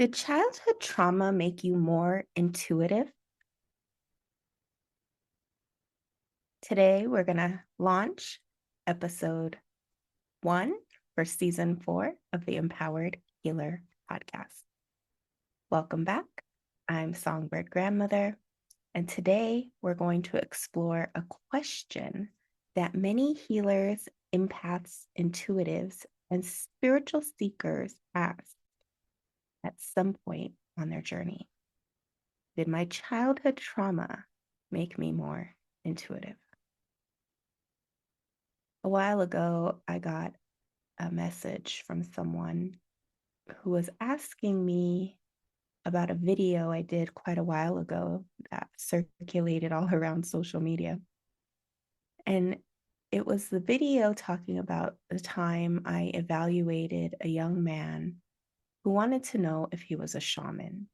Did childhood trauma make you more intuitive? Today, we're going to launch episode 1 for season 4 of the Empowered Healer podcast. Welcome back. I'm Songbird Grandmother, and today we're going to explore a question that many healers, empaths, intuitives, and spiritual seekers ask at some point on their journey. Did my childhood trauma make me more intuitive? A while ago, I got a message from someone who was asking me about a video I did quite a while ago that circulated all around social media. And it was the video talking about the time I evaluated a young man who wanted to know if he was a shaman.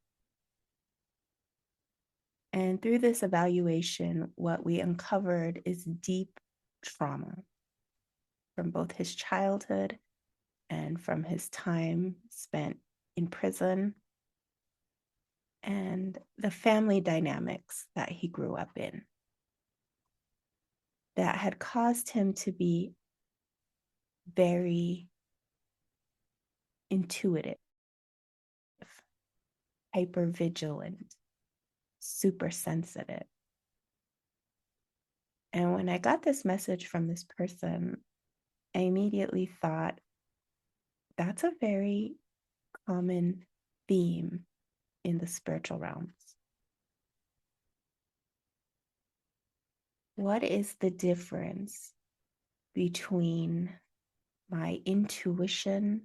And through this evaluation, what we uncovered is deep trauma from both his childhood and from his time spent in prison and the family dynamics that he grew up in that had caused him to be very intuitive, hypervigilant, super sensitive. And when I got this message from this person, I immediately thought, that's a very common theme in the spiritual realms. What is the difference between my intuition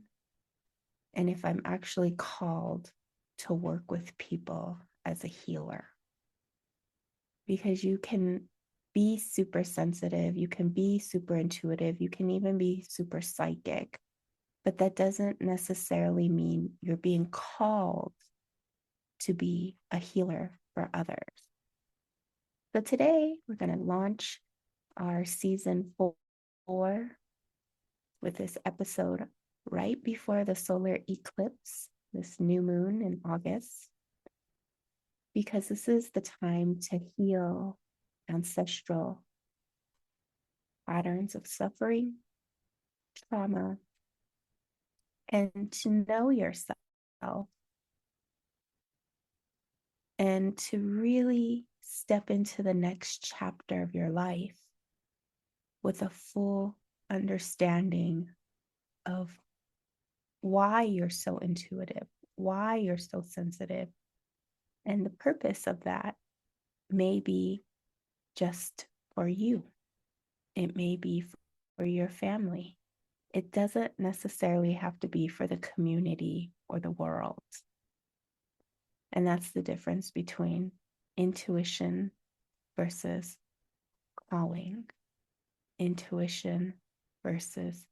and if I'm actually called to work with people as a healer? Because you can be super sensitive, you can be super intuitive, you can even be super psychic, but that doesn't necessarily mean you're being called to be a healer for others. So today we're going to launch our season 4 with this episode right before the solar eclipse, this new moon in August, because this is the time to heal ancestral patterns of suffering, trauma, and to know yourself and to really step into the next chapter of your life with a full understanding of why you're so intuitive, why you're so sensitive. And the purpose of that may be just for you. It may be for your family. It doesn't necessarily have to be for the community or the world. And that's the difference between intuition versus calling, intuition versus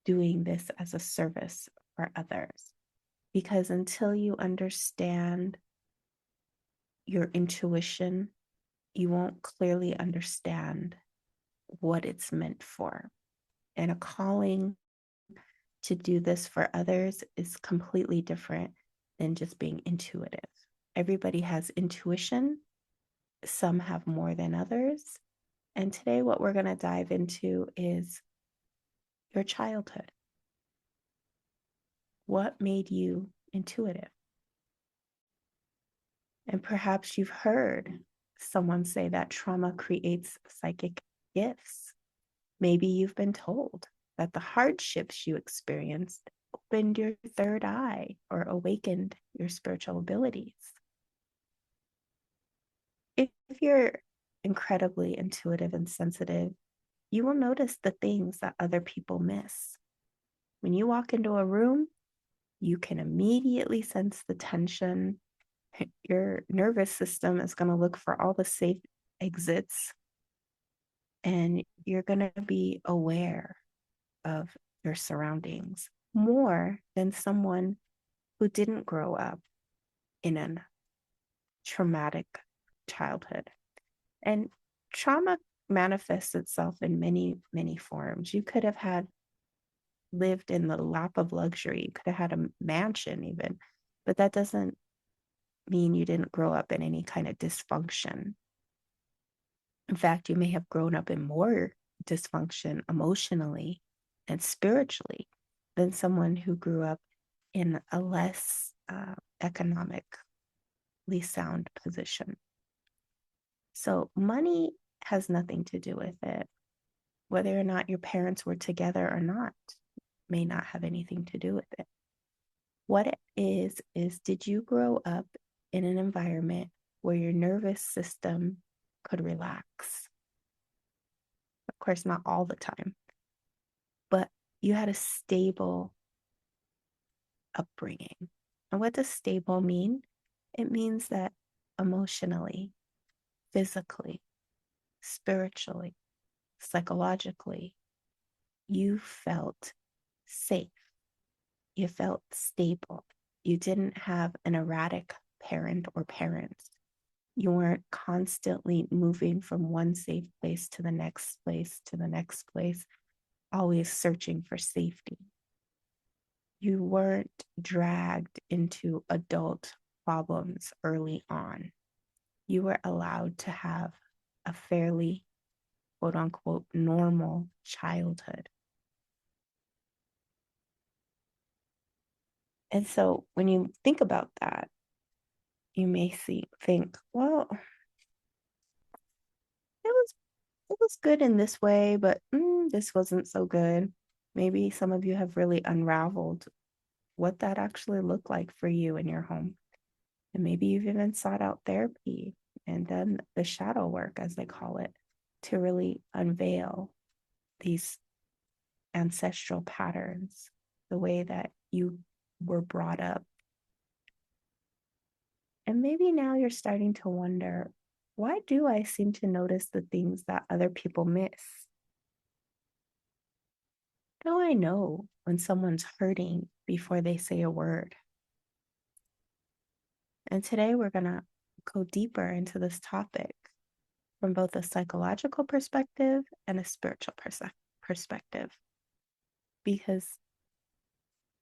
doing this as a service for others. Because until you understand your intuition, you won't clearly understand what it's meant for. And a calling to do this for others is completely different than just being intuitive. Everybody has intuition. Some have more than others. And today what we're going to dive into is your childhood. What made you intuitive? And perhaps you've heard someone say that trauma creates psychic gifts. Maybe you've been told that the hardships you experienced opened your third eye or awakened your spiritual abilities. If you're incredibly intuitive and sensitive, you will notice the things that other people miss. When you walk into a room, you can immediately sense the tension. Your nervous system is going to look for all the safe exits, and you're going to be aware of your surroundings more than someone who didn't grow up in a traumatic childhood. And trauma manifests itself in many, many forms. You could have lived in the lap of luxury. You could have had a mansion even, But that doesn't mean you didn't grow up in any kind of dysfunction. In fact, you may have grown up in more dysfunction emotionally and spiritually than someone who grew up in a less economically sound position. So money has nothing to do with it. Whether or not your parents were together or not may not have anything to do with it. What it is did you grow up in an environment where your nervous system could relax? Of course, not all the time, but you had a stable upbringing. And what does stable mean? It means that emotionally, physically, spiritually, psychologically, you felt safe. You felt stable. You didn't have an erratic parent or parents. You weren't constantly moving from one safe place to the next place to the next place, always searching for safety. You weren't dragged into adult problems early on. You were allowed to have a fairly, quote unquote, normal childhood. And so when you think about that, you may think, well, it was good in this way, but this wasn't so good. Maybe some of you have really unraveled what that actually looked like for you in your home. And maybe you've even sought out therapy and done the shadow work, as they call it, to really unveil these ancestral patterns, the way that you were brought up. And maybe now you're starting to wonder, why do I seem to notice the things that other people miss? How do I know when someone's hurting before they say a word? And today we're going to go deeper into this topic from both a psychological perspective and a spiritual perspective, because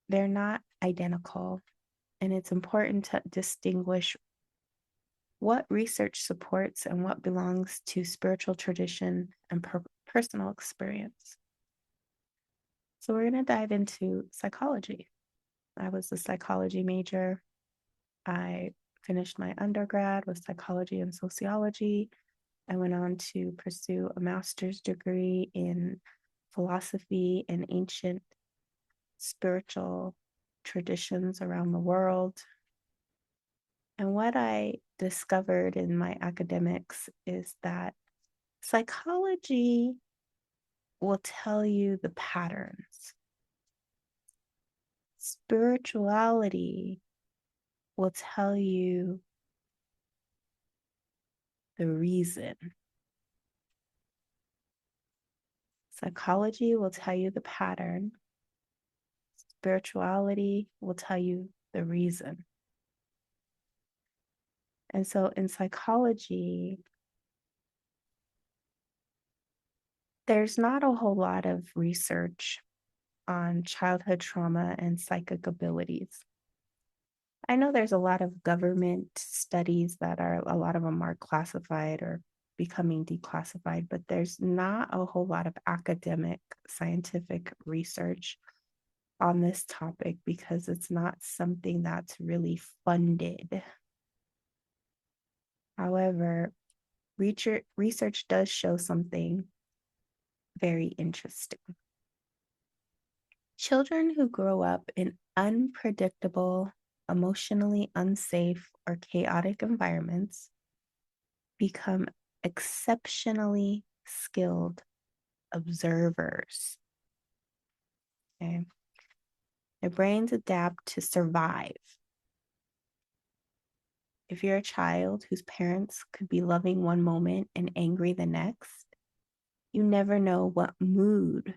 they're not identical. And it's important to distinguish what research supports and what belongs to spiritual tradition and personal experience. So we're going to dive into psychology. I was a psychology major. I finished my undergrad with psychology and sociology. I went on to pursue a master's degree in philosophy and ancient spiritual traditions around the world. And what I discovered in my academics is that psychology will tell you the patterns. Spirituality will tell you the reason. Psychology will tell you the pattern. Spirituality will tell you the reason. And so in psychology, there's not a whole lot of research on childhood trauma and psychic abilities. I know there's a lot of government studies that a lot of them are classified or becoming declassified, but there's not a whole lot of academic scientific research on this topic because it's not something that's really funded. However, research does show something very interesting. Children who grow up in unpredictable, emotionally unsafe, or chaotic environments become exceptionally skilled observers. Okay? Their brains adapt to survive. If you're a child whose parents could be loving one moment and angry the next, you never know what mood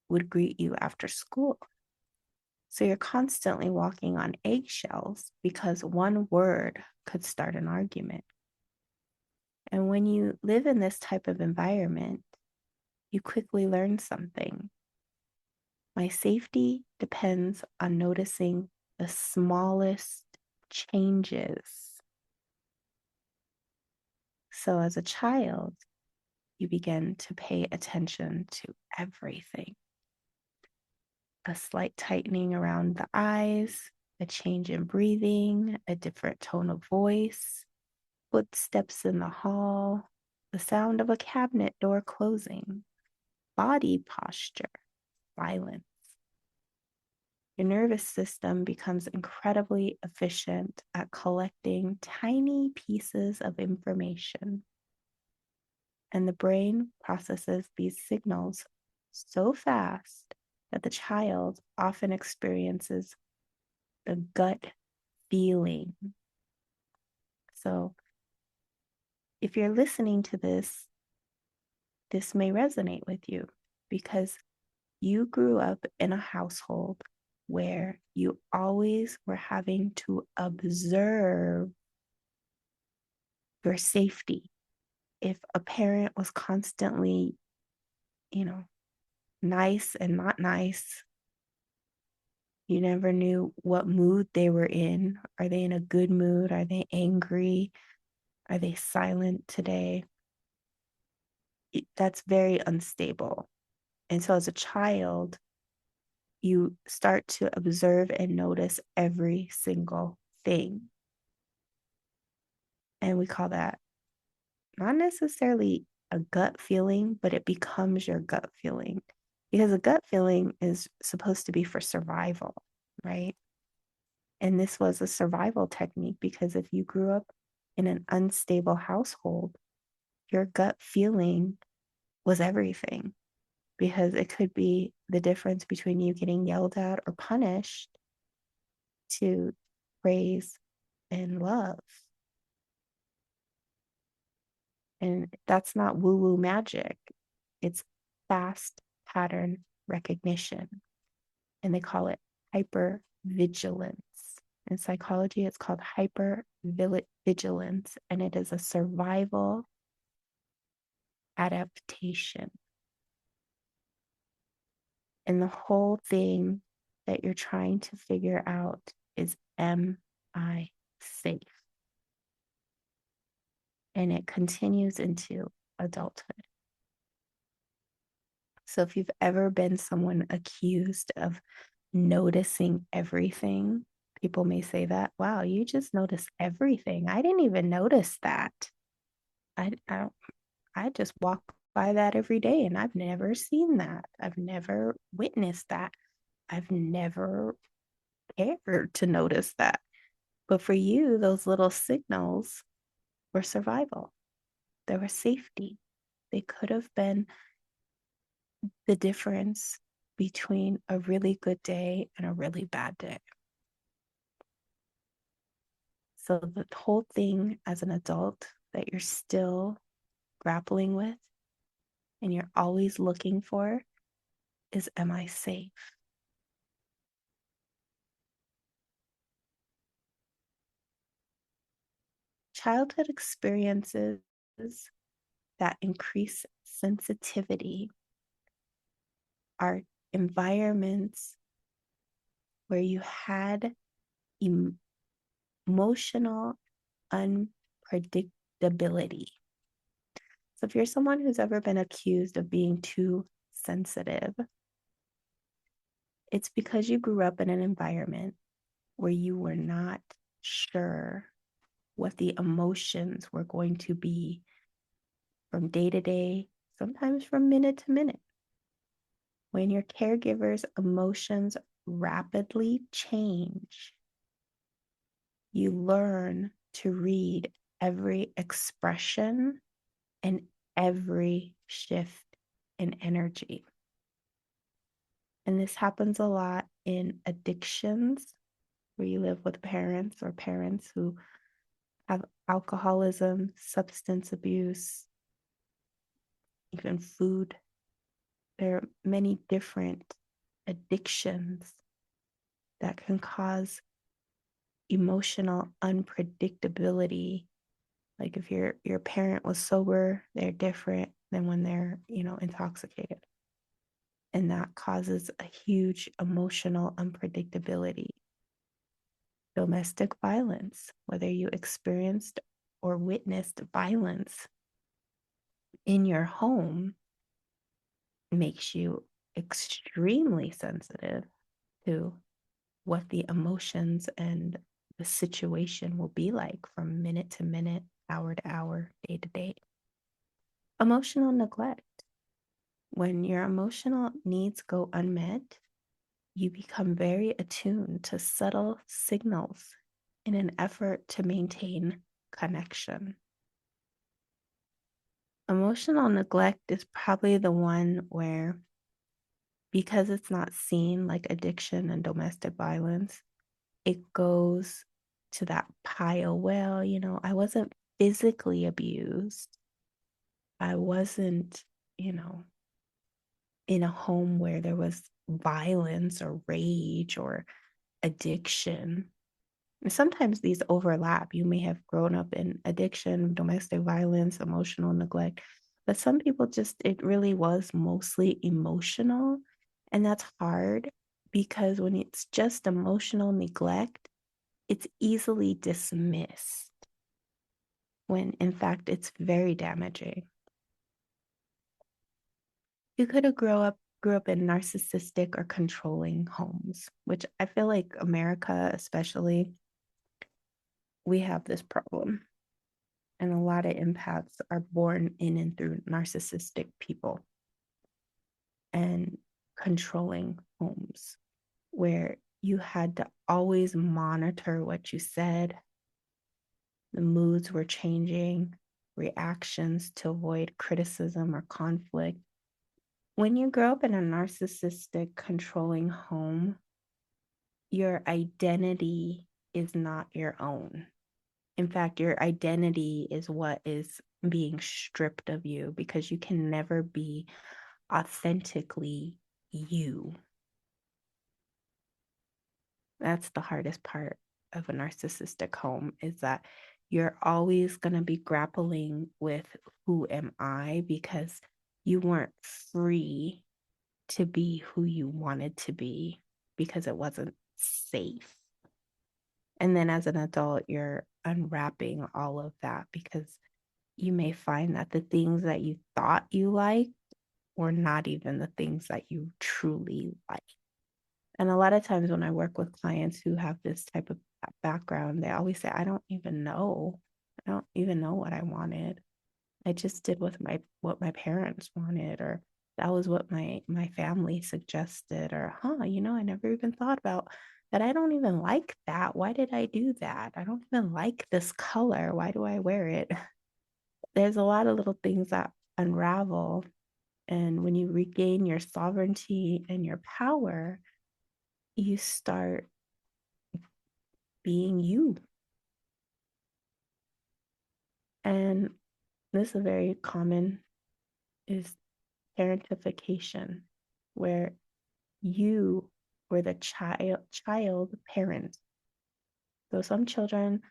would greet you after school. So you're constantly walking on eggshells because one word could start an argument. And when you live in this type of environment, you quickly learn something. My safety depends on noticing the smallest changes. So as a child, you begin to pay attention to everything. A slight tightening around the eyes, a change in breathing, a different tone of voice, footsteps in the hall, the sound of a cabinet door closing, body posture, silence. Your nervous system becomes incredibly efficient at collecting tiny pieces of information. And the brain processes these signals so fast that the child often experiences the gut feeling. So if you're listening to this, this may resonate with you because you grew up in a household where you always were having to observe your safety. If a parent was constantly, nice and not nice, you never knew what mood they were in. Are they in a good mood? Are they angry? Are they silent today? That's very unstable. And so as a child, you start to observe and notice every single thing. And we call that not necessarily a gut feeling, but it becomes your gut feeling because a gut feeling is supposed to be for survival, right? And this was a survival technique because if you grew up in an unstable household, your gut feeling was everything because it could be the difference between you getting yelled at or punished to praise and love. And that's not woo-woo magic. It's fast pattern recognition. And they call it hypervigilance. In psychology, it's called hypervigilance, and it is a survival adaptation. And the whole thing that you're trying to figure out is, am I safe? And it continues into adulthood. So if you've ever been someone accused of noticing everything, people may say that, wow, you just notice everything. I didn't even notice that. I just walk by that every day and I've never seen that. I've never witnessed that. I've never cared to notice that. But for you, those little signals were survival. They were safety. They could have been the difference between a really good day and a really bad day. So the whole thing as an adult that you're still grappling with and you're always looking for is, am I safe? Childhood experiences that increase sensitivity are environments where you had emotional unpredictability. So if you're someone who's ever been accused of being too sensitive, it's because you grew up in an environment where you were not sure what the emotions were going to be from day to day, sometimes from minute to minute. When your caregiver's emotions rapidly change, you learn to read every expression and every shift in energy. And this happens a lot in addictions, where you live with parents or parents who have alcoholism, substance abuse, even food. There are many different addictions that can cause emotional unpredictability. Like if your parent was sober, they're different than when they're, intoxicated. And that causes a huge emotional unpredictability. domestic violence, whether you experienced or witnessed violence in your home, makes you extremely sensitive to what the emotions and the situation will be like from minute to minute, hour to hour, day to day. Emotional neglect. When your emotional needs go unmet, you become very attuned to subtle signals in an effort to maintain connection. Emotional neglect is probably the one where, because it's not seen like addiction and domestic violence, it goes to that pile. Well, I wasn't physically abused. I wasn't, in a home where there was violence or rage or addiction. And sometimes these overlap. You may have grown up in addiction, domestic violence, emotional neglect, but some people it really was mostly emotional. And that's hard because when it's just emotional neglect, it's easily dismissed when in fact it's very damaging. You could have grew up in narcissistic or controlling homes, which I feel like America especially, we have this problem. And a lot of empaths are born in and through narcissistic people and controlling homes where you had to always monitor what you said. The moods were changing, reactions to avoid criticism or conflict. When you grow up in a narcissistic, controlling home, your identity is not your own. In fact, your identity is what is being stripped of you because you can never be authentically you. That's the hardest part of a narcissistic home, is that you're always going to be grappling with who am I, because you weren't free to be who you wanted to be because it wasn't safe. And then as an adult, you're unwrapping all of that because you may find that the things that you thought you liked were not even the things that you truly like. And a lot of times when I work with clients who have this type of background, they always say, I don't even know. I don't even know what I wanted. I just did what my parents wanted, or that was what my family suggested, or I never even thought about that. I don't even like that. Why did I do that? I don't even like this color. Why do I wear it? There's a lot of little things that unravel. And when you regain your sovereignty and your power, you start being you. And this is very common, is parentification, where you were the child parent. So some children,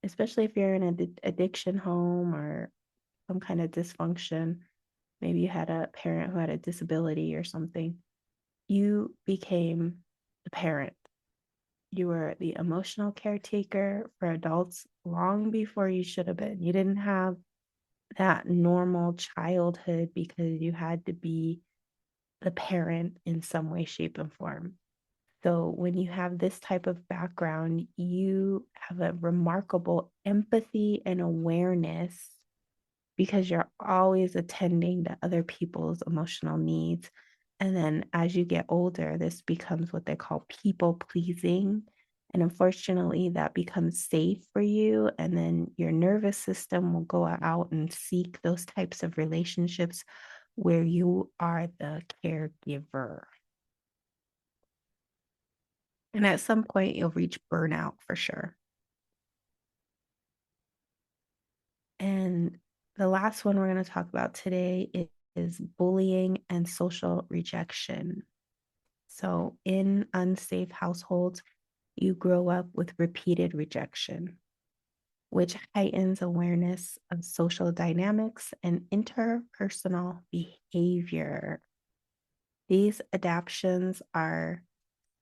especially if you're in an addiction home or some kind of dysfunction, maybe you had a parent who had a disability or something, you became the parent. You were the emotional caretaker for adults long before you should have been. You didn't have that normal childhood because you had to be the parent in some way, shape, and form. So when you have this type of background, you have a remarkable empathy and awareness because you're always attending to other people's emotional needs. And then as you get older, this becomes what they call people pleasing. And unfortunately, that becomes safe for you. And then your nervous system will go out and seek those types of relationships where you are the caregiver. And at some point, you'll reach burnout for sure. And the last one we're going to talk about today is bullying and social rejection. So, in unsafe households, you grow up with repeated rejection, which heightens awareness of social dynamics and interpersonal behavior. These adaptations are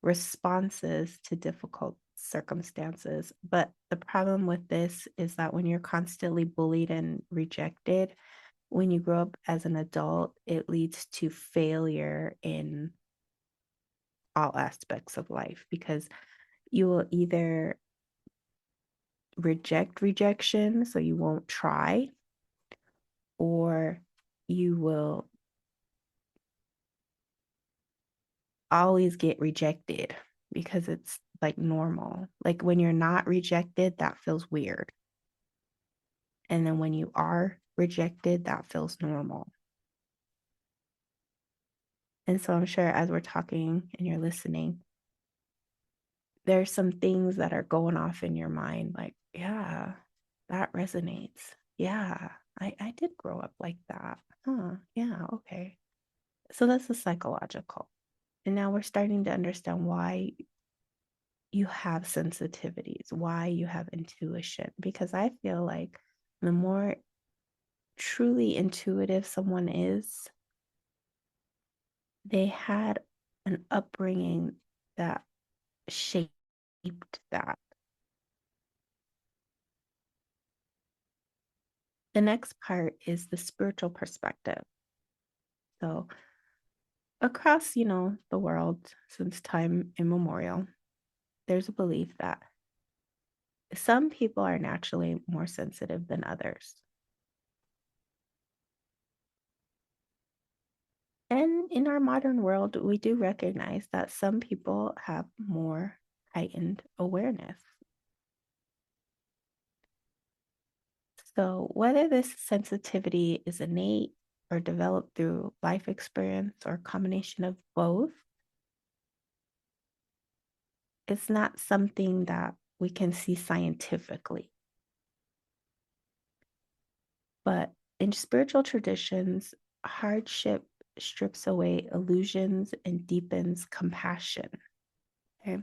responses to difficult circumstances. But the problem with this is that when you're constantly bullied and rejected, when you grow up as an adult, it leads to failure in all aspects of life because you will either reject rejection, so you won't try, or you will always get rejected because it's like normal. Like when you're not rejected, that feels weird. And then when you are rejected, that feels normal. And so I'm sure as we're talking and you're listening, there's some things that are going off in your mind like, yeah, that resonates. Yeah, I did grow up like that. Huh, yeah, okay. So that's the psychological. And now we're starting to understand why you have sensitivities, why you have intuition. Because I feel like the more truly intuitive someone is, they had an upbringing that shaped that. The next part is the spiritual perspective. So, across, the world since time immemorial, there's a belief that some people are naturally more sensitive than others. And in our modern world, we do recognize that some people have more heightened awareness. So, whether this sensitivity is innate or developed through life experience or a combination of both, it's not something that we can see scientifically. But in spiritual traditions, hardship strips away illusions and deepens compassion. Okay.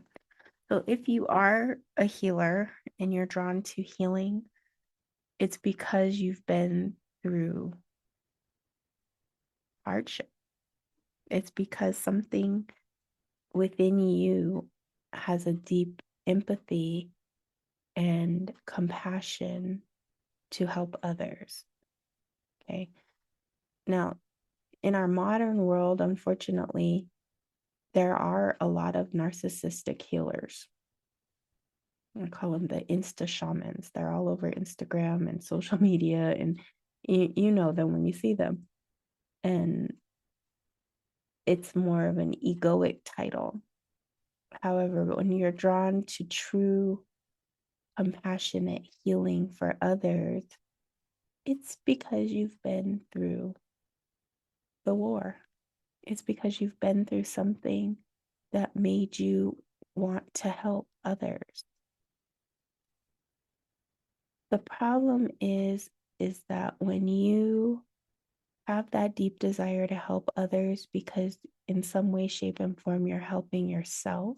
So if you are a healer and you're drawn to healing, it's because you've been through hardship. It's because something within you has a deep empathy and compassion to help others. Okay. Now, in our modern world, unfortunately, there are a lot of narcissistic healers. I call them the Insta shamans. They're all over Instagram and social media, and you know them when you see them. And it's more of an egoic title. However, when you're drawn to true, compassionate healing for others, it's because you've been through the war. It's because you've been through something that made you want to help others. The problem is that when you have that deep desire to help others because in some way, shape, and form you're helping yourself,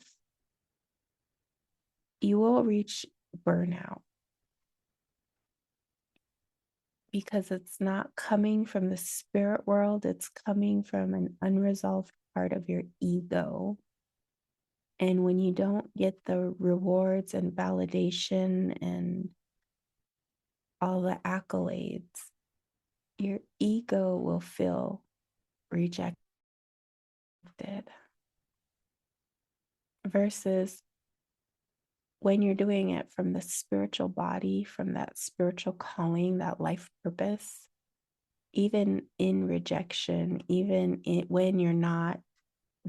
you will reach burnout because it's not coming from the spirit world, it's coming from an unresolved part of your ego. And when you don't get the rewards and validation and all the accolades, your ego will feel rejected. Versus when you're doing it from the spiritual body, from that spiritual calling, that life purpose, even in rejection, when you're not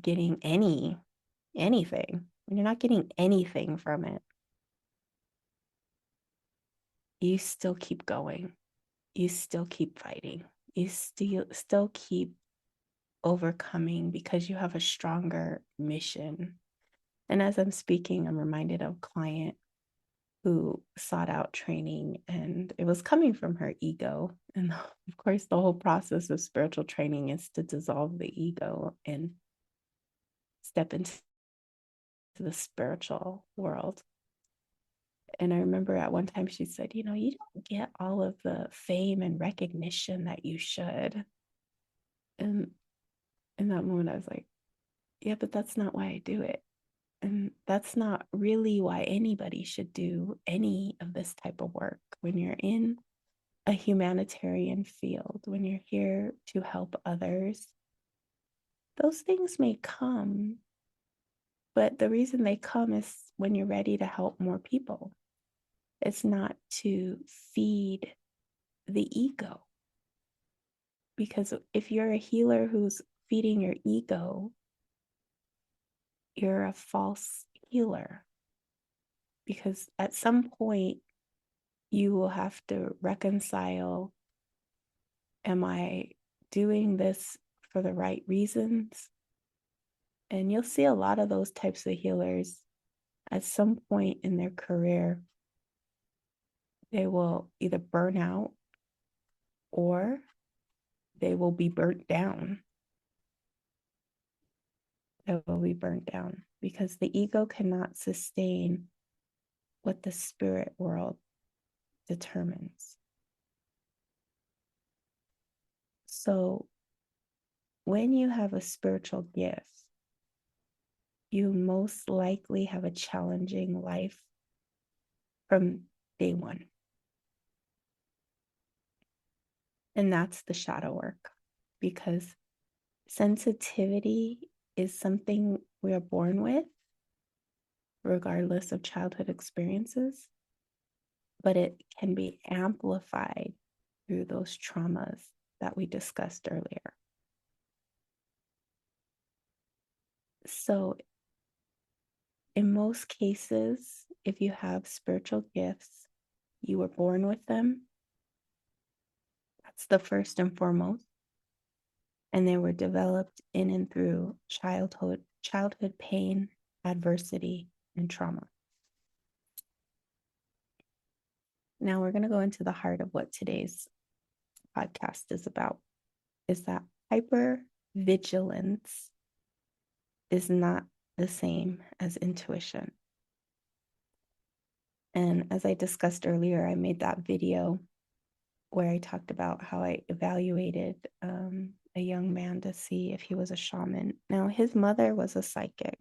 getting anything, when you're not getting anything from it, you still keep going. You still keep fighting. You still keep overcoming because you have a stronger mission. And as I'm speaking, I'm reminded of a client who sought out training, and it was coming from her ego. And of course, the whole process of spiritual training is to dissolve the ego and step into the spiritual world. And I remember at one time she said, you don't get all of the fame and recognition that you should. And in that moment, I was like, yeah, but that's not why I do it. And that's not really why anybody should do any of this type of work. When you're in a humanitarian field, when you're here to help others, those things may come, but the reason they come is when you're ready to help more people. It's not to feed the ego. Because if you're a healer who's feeding your ego, you're a false healer. Because at some point, you will have to reconcile, am I doing this for the right reasons? And you'll see a lot of those types of healers at some point in their career, they will either burn out or they will be burnt down. They will be burnt down because the ego cannot sustain what the spirit world determines. So when you have a spiritual gift, you most likely have a challenging life from day one. And that's the shadow work, because sensitivity is something we are born with, regardless of childhood experiences, but it can be amplified through those traumas that we discussed earlier. So in most cases, if you have spiritual gifts, you were born with them. That's the first and foremost. And they were developed in and through childhood pain, adversity, and trauma. Now we're going to go into the heart of what today's podcast is about, is that hypervigilance is not the same as intuition. And as I discussed earlier, I made that video where I talked about how I evaluated a young man to see if he was a shaman. Now, his mother was a psychic,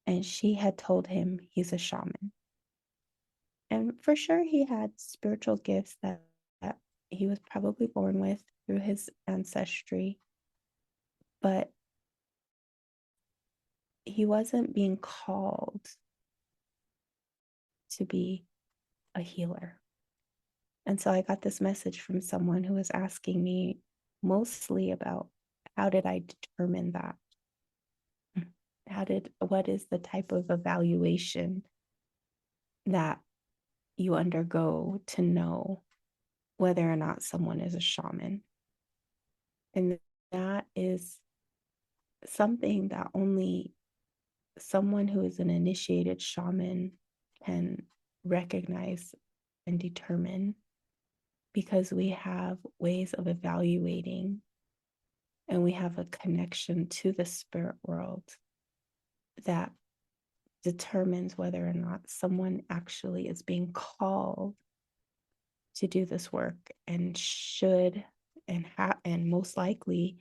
and she had told him he's a shaman. And for sure, he had spiritual gifts that he was probably born with through his ancestry, but he wasn't being called to be a healer. And so I got this message from someone who was asking me mostly about, how did I determine that? What is the type of evaluation that you undergo to know whether or not someone is a shaman? And that is something that only someone who is an initiated shaman can recognize and determine, because we have ways of evaluating and we have a connection to the spirit world that determines whether or not someone actually is being called to do this work, and should and most likely,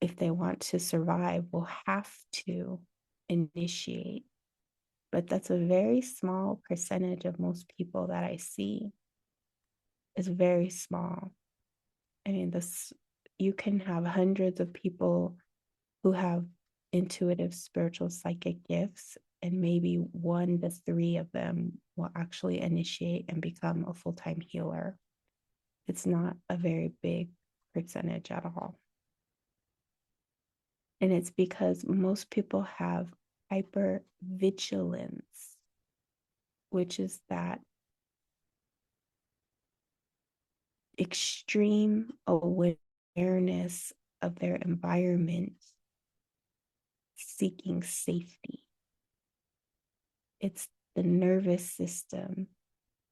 if they want to survive, will have to initiate. But that's a very small percentage of most people that I see. It's very small. I mean, you can have hundreds of people who have intuitive, spiritual, psychic gifts, and maybe 1 to 3 of them will actually initiate and become a full-time healer. It's not a very big percentage at all. And it's because most people have hypervigilance, which is that extreme awareness of their environment, seeking safety. It's the nervous system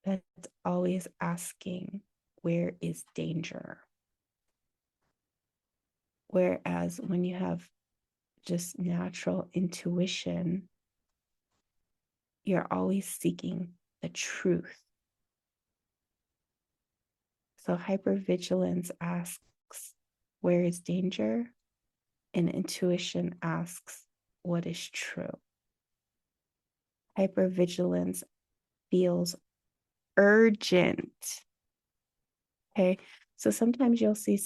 that's always asking, where is danger? Whereas when you have just natural intuition, you're always seeking the truth. So hypervigilance asks, where is danger? And intuition asks, what is true. Hypervigilance feels urgent. Okay. So sometimes you'll see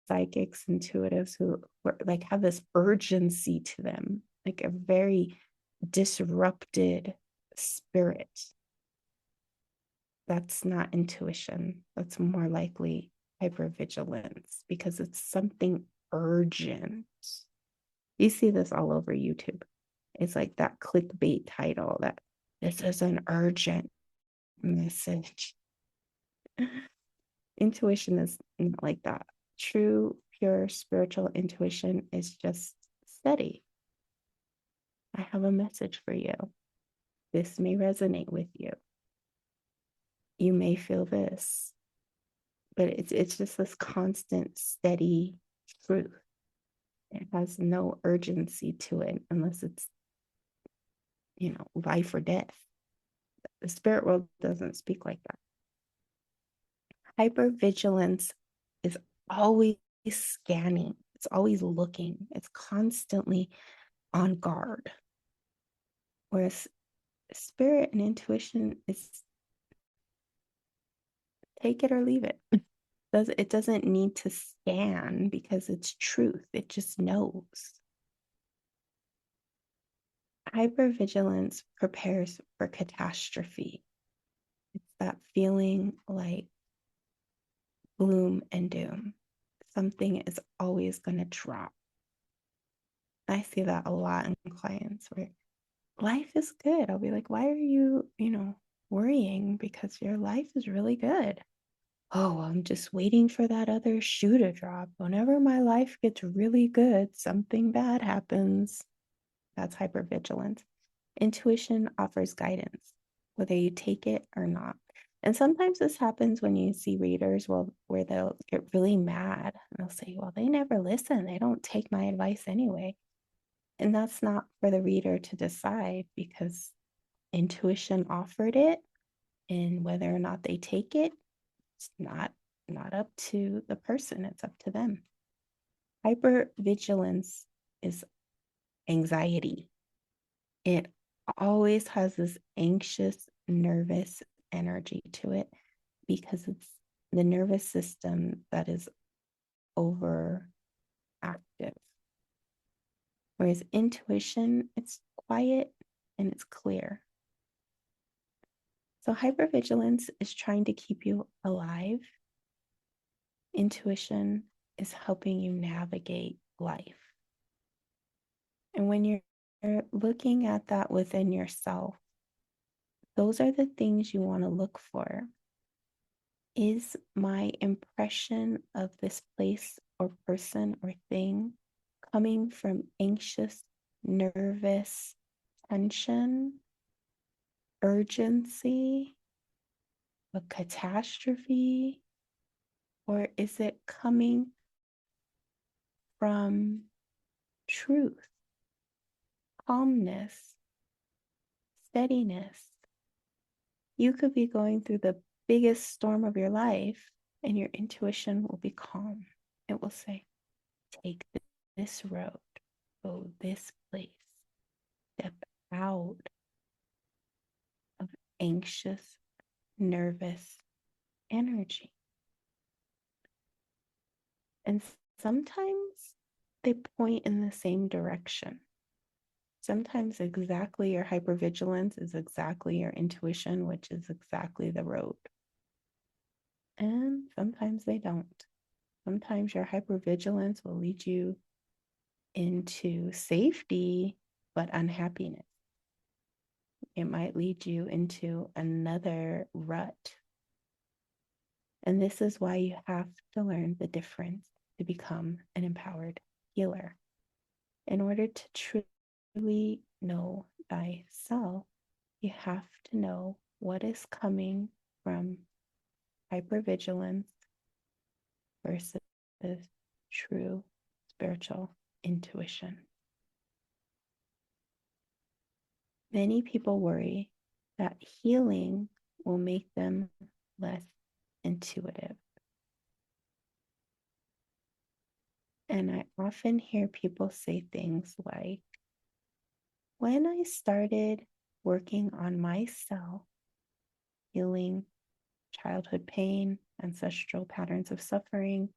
psychics, intuitives who like have this urgency to them, like a very disrupted spirit. That's not intuition. That's more likely hypervigilance because it's something urgent. You see this all over YouTube. It's like that clickbait title that this is an urgent message. Intuition is not like that. True, pure spiritual intuition is just steady. I have a message for you. This may resonate with you. You may feel this, but it's just this constant, steady truth. It has no urgency to it unless it's, life or death. The spirit world doesn't speak like that. Hypervigilance is always scanning. It's always looking. It's constantly on guard. Whereas spirit and intuition is take it or leave it. It doesn't need to scan because it's truth. It just knows. Hypervigilance prepares for catastrophe. It's that feeling like gloom and doom. Something is always going to drop. I see that a lot in clients where life is good. I'll be like, why are you, worrying? Because your life is really good. Oh, I'm just waiting for that other shoe to drop. Whenever my life gets really good, something bad happens. That's hypervigilance. Intuition offers guidance, whether you take it or not. And sometimes this happens when you see readers where they'll get really mad and they'll say, well, they never listen. They don't take my advice anyway. And that's not for the reader to decide because intuition offered it. And whether or not they take it, it's not up to the person. It's up to them. Hypervigilance is anxiety. It always has this anxious, nervous energy to it because it's the nervous system that is overactive. Whereas intuition, it's quiet and it's clear. So hypervigilance is trying to keep you alive. Intuition is helping you navigate life. And when you're looking at that within yourself, those are the things you want to look for. Is my impression of this place or person or thing coming from anxious, nervous, tension, urgency, a catastrophe? Or is it coming from truth, calmness, steadiness? You could be going through the biggest storm of your life and your intuition will be calm. It will say, take this road, go this place, step out of anxious, nervous energy. And sometimes they point in the same direction. Sometimes exactly your hypervigilance is exactly your intuition, which is exactly the road. And sometimes they don't. Sometimes your hypervigilance will lead you into safety, but unhappiness. It might lead you into another rut. And this is why you have to learn the difference to become an empowered healer. In order to truly know thyself, you have to know what is coming from hypervigilance versus true spiritual intuition. Many people worry that healing will make them less intuitive. And I often hear people say things like, when I started working on myself, healing childhood pain, ancestral patterns of suffering,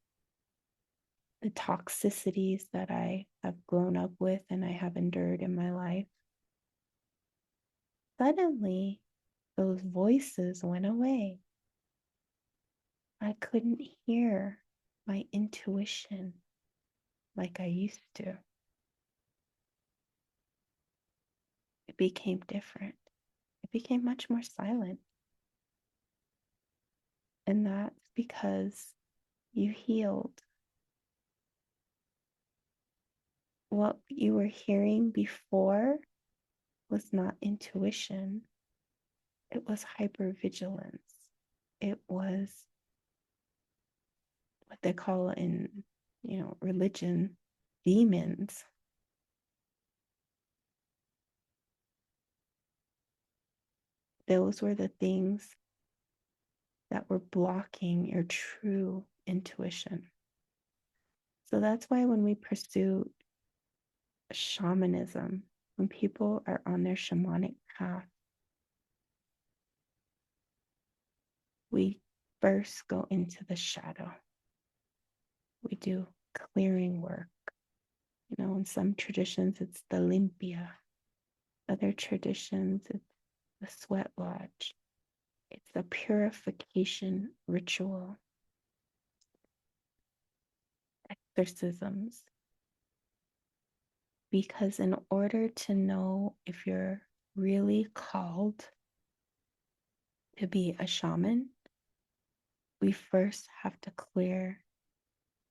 the toxicities that I have grown up with and I have endured in my life, suddenly those voices went away. I couldn't hear my intuition like I used to. It became different. It became much more silent. And that's because you healed. What you were hearing before was not intuition. It was hypervigilance. It was what they call in, religion, demons. Those were the things that were blocking your true intuition. So that's why when we pursue shamanism, when people are on their shamanic path, we first go into the shadow. We do clearing work. In some traditions, it's the limpia. Other traditions, it's the sweat lodge. It's a purification ritual, exorcisms. Because in order to know if you're really called to be a shaman, we first have to clear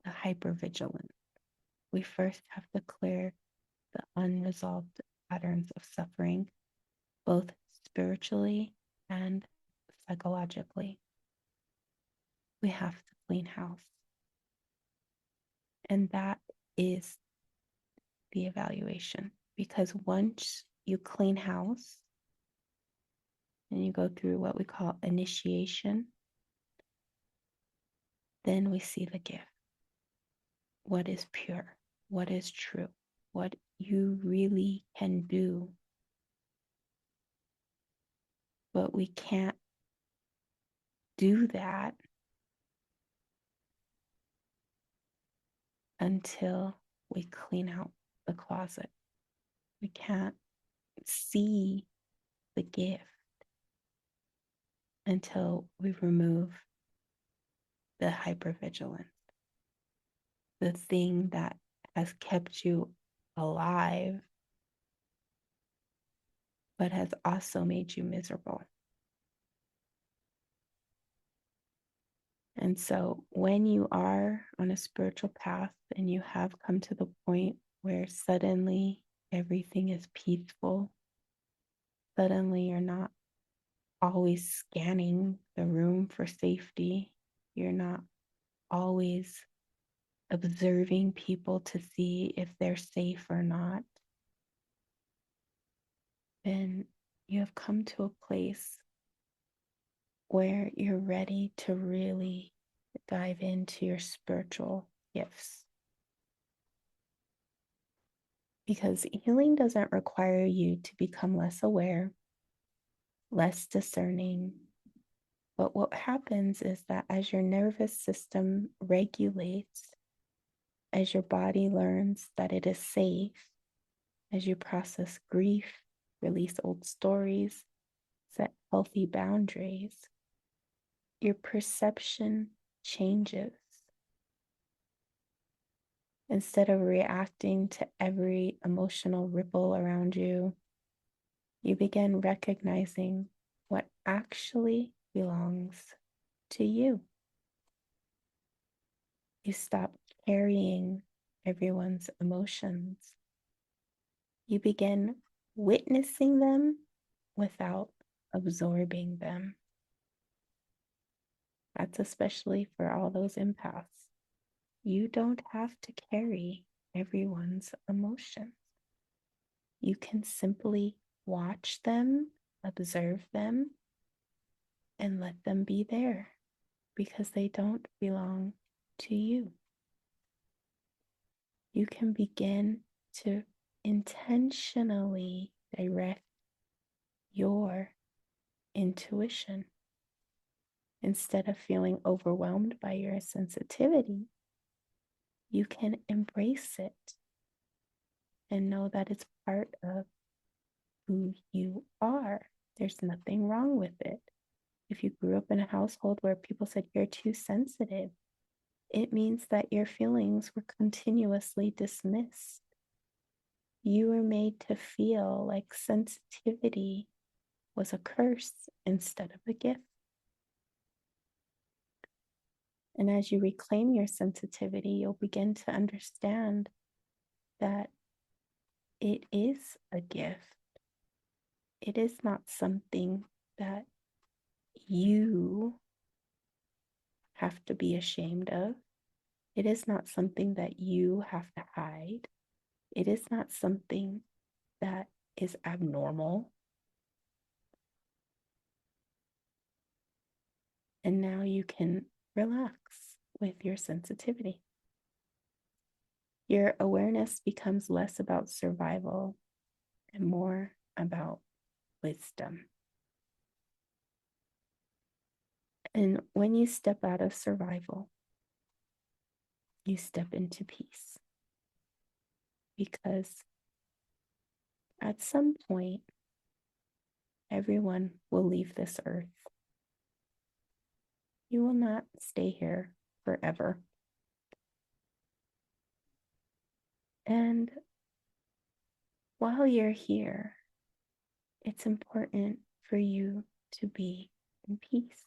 the hypervigilance. We first have to clear the unresolved patterns of suffering, both spiritually and psychologically. We have to clean house. And that is the evaluation. Because once you clean house and you go through what we call initiation, then we see the gift. What is pure? What is true? What you really can do. But we can't do that until we clean out the closet. We can't see the gift until we remove the hypervigilance, the thing that has kept you alive, but has also made you miserable. And so when you are on a spiritual path and you have come to the point where suddenly everything is peaceful, suddenly you're not always scanning the room for safety, you're not always observing people to see if they're safe or not, then you have come to a place where you're ready to really dive into your spiritual gifts. Because healing doesn't require you to become less aware, less discerning. But what happens is that as your nervous system regulates, as your body learns that it is safe, as you process grief, release old stories, set healthy boundaries, your perception changes. Instead of reacting to every emotional ripple around you, you begin recognizing what actually belongs to you. You stop carrying everyone's emotions. You begin witnessing them without absorbing them. That's especially for all those empaths. You don't have to carry everyone's emotions. You can simply watch them, observe them, and let them be there because they don't belong to you. You can begin to intentionally direct your intuition. Instead of feeling overwhelmed by your sensitivity, you can embrace it and know that it's part of who you are. There's nothing wrong with it. If you grew up in a household where people said you're too sensitive, it means that your feelings were continuously dismissed. You were made to feel like sensitivity was a curse instead of a gift. And as you reclaim your sensitivity, you'll begin to understand that it is a gift. It is not something that you have to be ashamed of. It is not something that you have to hide. It is not something that is abnormal. And now you can relax with your sensitivity. Your awareness becomes less about survival and more about wisdom. And when you step out of survival, you step into peace. Because at some point, everyone will leave this earth. You will not stay here forever. And while you're here, it's important for you to be in peace.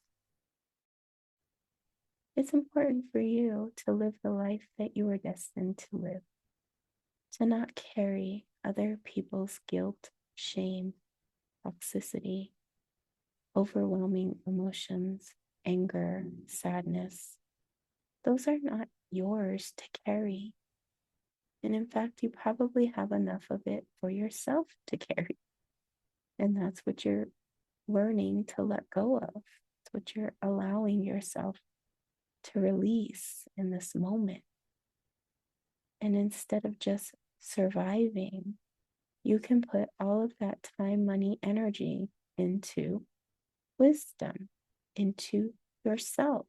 It's important for you to live the life that you were destined to live, to not carry other people's guilt, shame, toxicity, overwhelming emotions, anger, sadness. Those are not yours to carry. And in fact, you probably have enough of it for yourself to carry. And that's what you're learning to let go of. It's what you're allowing yourself to release in this moment. And instead of just surviving, you can put all of that time, money, energy into wisdom, into yourself,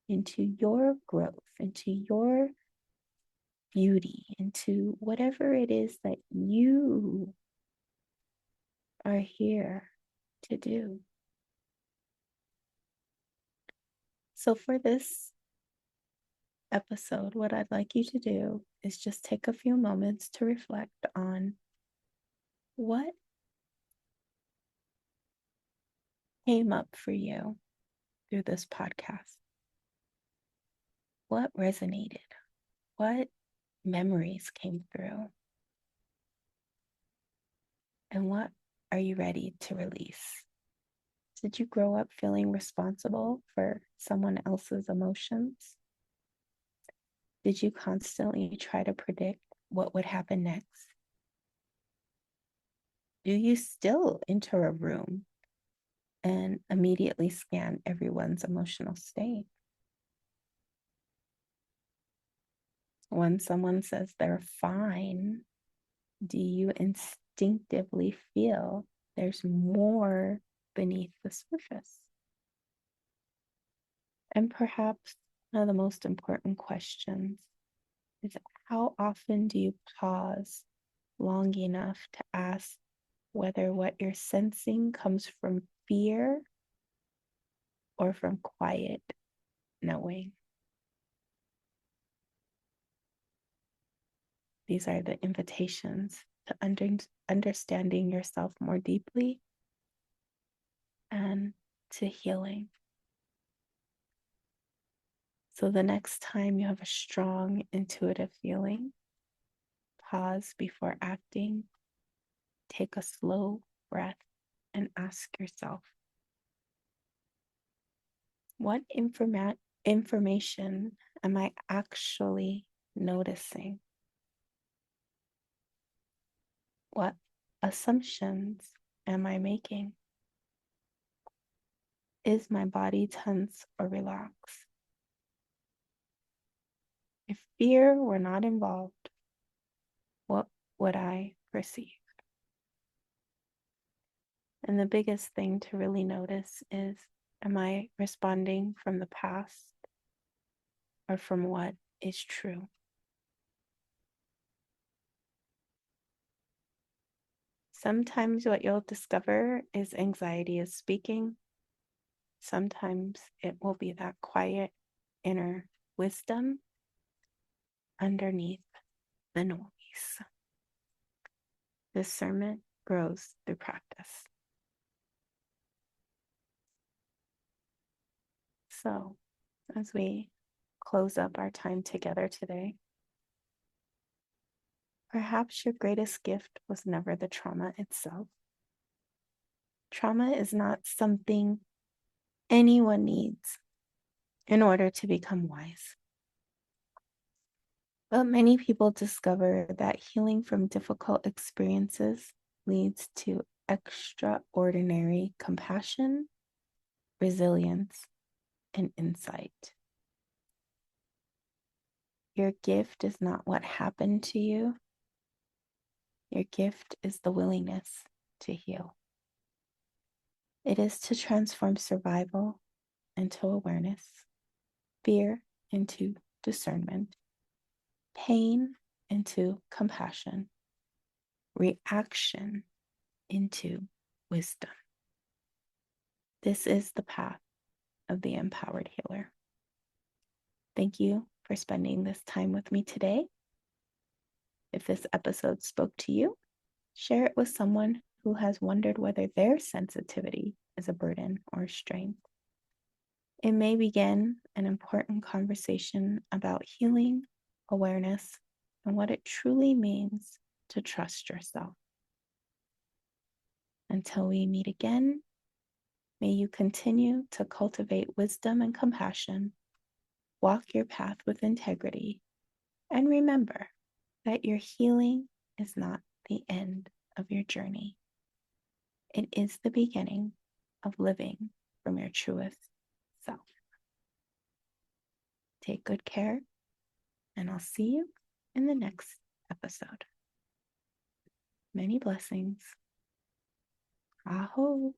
into your growth, into your beauty, into whatever it is that you are here to do. So for this episode, what I'd like you to do is just take a few moments to reflect on what came up for you through this podcast. What resonated? What memories came through? And what are you ready to release? Did you grow up feeling responsible for someone else's emotions? Did you constantly try to predict what would happen next? Do you still enter a room and immediately scan everyone's emotional state? When someone says they're fine, do you instinctively feel there's more beneath the surface? And perhaps one of the most important questions is, how often do you pause long enough to ask whether what you're sensing comes from fear or from quiet knowing? These are the invitations to understanding yourself more deeply and to healing. So the next time you have a strong intuitive feeling, pause before acting, take a slow breath, and ask yourself, what information am I actually noticing? What assumptions am I making? Is my body tense or relaxed? If fear were not involved, what would I perceive? And the biggest thing to really notice is, am I responding from the past or from what is true? Sometimes what you'll discover is anxiety is speaking. Sometimes it will be that quiet inner wisdom underneath the noise. Discernment grows through practice. So, as we close up our time together today, perhaps your greatest gift was never the trauma itself. Trauma is not something anyone needs in order to become wise. But many people discover that healing from difficult experiences leads to extraordinary compassion, resilience, and insight. Your gift is not what happened to you. Your gift is the willingness to heal. It is to transform survival into awareness, fear into discernment, pain into compassion, reaction into wisdom. This is the path of the empowered healer. Thank you for spending this time with me today. If this episode spoke to you, share it with someone who has wondered whether their sensitivity is a burden or strength. It may begin an important conversation about healing, awareness, and what it truly means to trust yourself. Until we meet again, may you continue to cultivate wisdom and compassion, walk your path with integrity, and remember that your healing is not the end of your journey. It is the beginning of living from your truest self. Take good care, and I'll see you in the next episode. Many blessings. Aho.